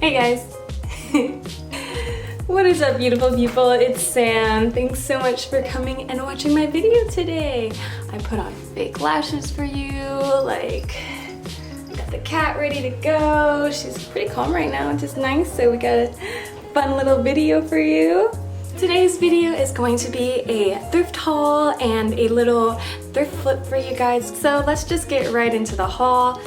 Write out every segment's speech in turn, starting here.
Hey guys! What is up, beautiful people? It's Sam. Thanks so much for coming and watching my video today. I put on fake lashes for you, like got the cat ready to go. She's pretty calm right now, which is nice, so we got a fun little video for you. Today's video is going to be a thrift haul and a little thrift flip for you guys. So let's just get right into the haul.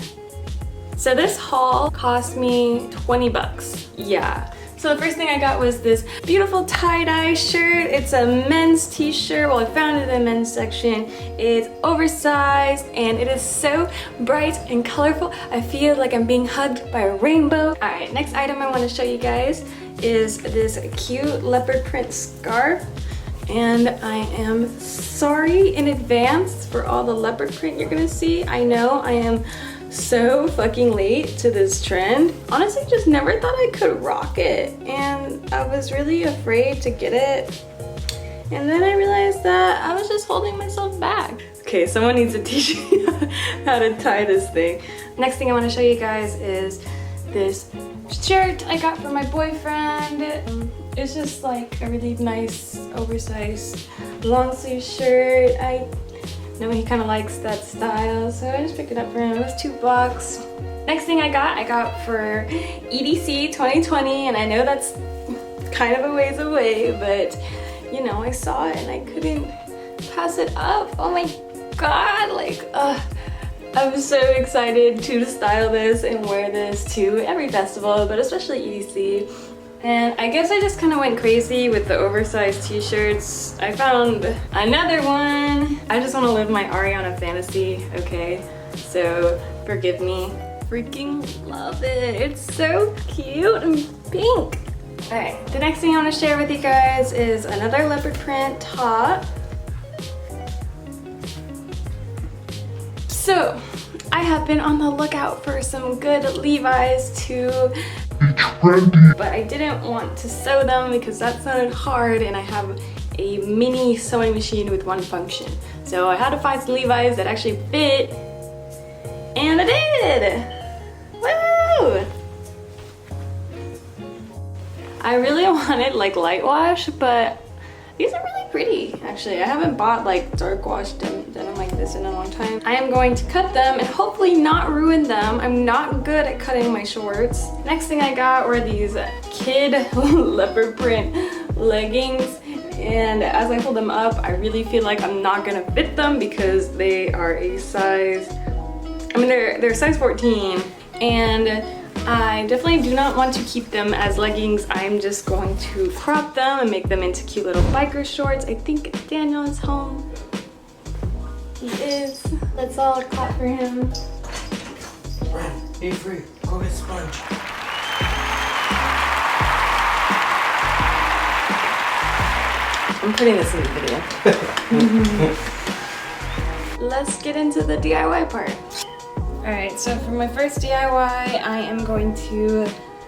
So this haul cost me 20 bucks. Yeah. So the first thing I got was this beautiful tie-dye shirt. It's a men's t-shirt. Well, I found it in the men's section. It's oversized and it is so bright and colorful. I feel like I'm being hugged by a rainbow. All right, next item I want to show you guys is this cute leopard print scarf. And I am sorry in advance for all the leopard print you're gonna see. I know I am so fucking late to this trend. Honestly, just never thought I could rock it, and I was really afraid to get it, and then I realized that I was just holding myself back. Okay, someone needs to teach me how to tie this thing. Next thing I want to show you guys is this shirt I got from my boyfriend. It's just like a really nice oversized long sleeve shirt. I know he kind of likes that style, so I just picked it up for him. It was $2. Next thing I got for EDC 2020, and I know that's kind of a ways away, but you know, I saw it and I couldn't pass it up. Oh my god, like, I'm so excited to style this and wear this to every festival, but especially EDC. And I guess I just kind of went crazy with the oversized t-shirts. I found another one. I just want to live my Ariana fantasy, okay? So forgive me. Freaking love it. It's so cute and pink. Alright, the next thing I want to share with you guys is another leopard print top. So, I have been on the lookout for some good Levi's to trendy, but I didn't want to sew them because that sounded hard, and I have a mini sewing machine with one function. So I had to find some Levi's that actually fit, and I did! Woo! I really wanted like light wash, but these are really pretty, actually. I haven't bought like dark wash denim like this in a long time. I am going to cut them and hopefully not ruin them. I'm not good at cutting my shorts. Next thing I got were these kid leopard print leggings. And as I hold them up, I really feel like I'm not gonna fit them because they are a size, I mean, they're size 14. And I definitely do not want to keep them as leggings. I'm just going to crop them and make them into cute little biker shorts. I think Daniel is home. He is. Let's all clap for him. Ren, be free. Go get sponge. I'm putting this in the video. Let's get into the DIY part. Alright, so for my first DIY, I am going to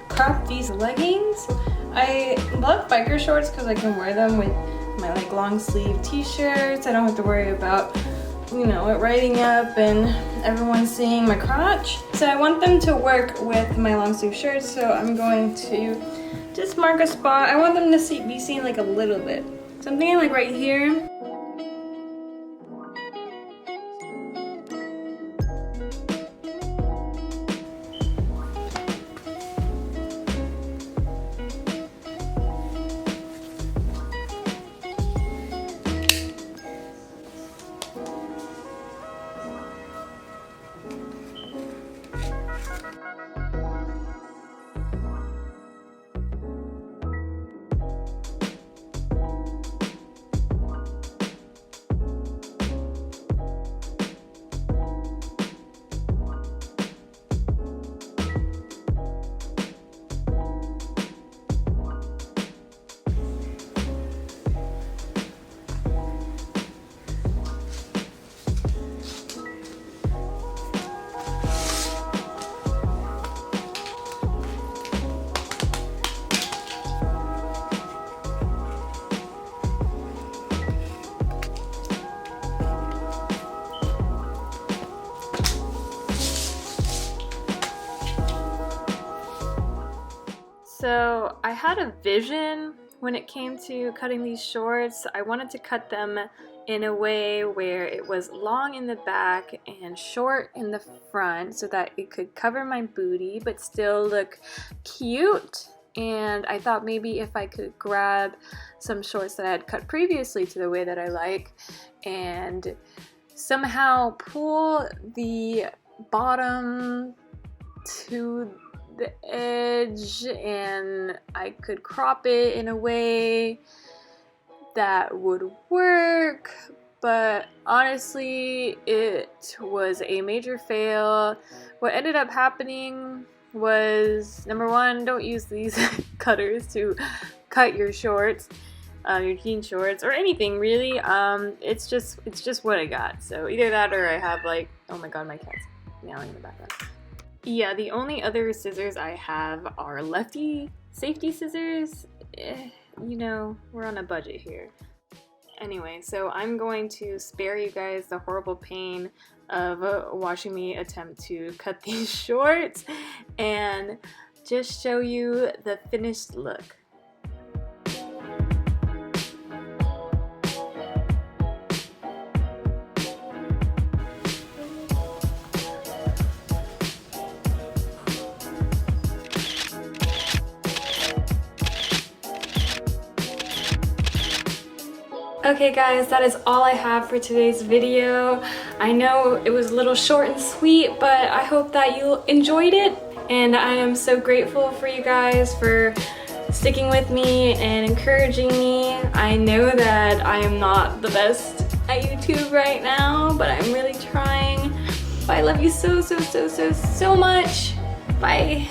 crop these leggings. I love biker shorts because I can wear them with my like long sleeve t-shirts. I don't have to worry about, you know, it riding up and everyone seeing my crotch. So I want them to work with my long sleeve shirts, so I'm going to just mark a spot. I want them to be seen like a little bit. So I'm thinking like right here. So I had a vision when it came to cutting these shorts. I wanted to cut them in a way where it was long in the back and short in the front so that it could cover my booty but still look cute. And I thought maybe if I could grab some shorts that I had cut previously to the way that I like and somehow pull the bottom to the edge, and I could crop it in a way that would work, but honestly it was a major fail. What ended up happening was, number one, don't use these cutters to cut your shorts, your jean shorts, or anything really. It's just what I got. So either that or I have like, oh my god, my cat's meowing in the background. Yeah, the only other scissors I have are lefty safety scissors. You know, we're on a budget here. Anyway, so I'm going to spare you guys the horrible pain of watching me attempt to cut these shorts and just show you the finished look. Okay guys, that is all I have for today's video. I know it was a little short and sweet, but I hope that you enjoyed it. And I am so grateful for you guys for sticking with me and encouraging me. I know that I am not the best at YouTube right now, but I'm really trying. But I love you so much. Bye.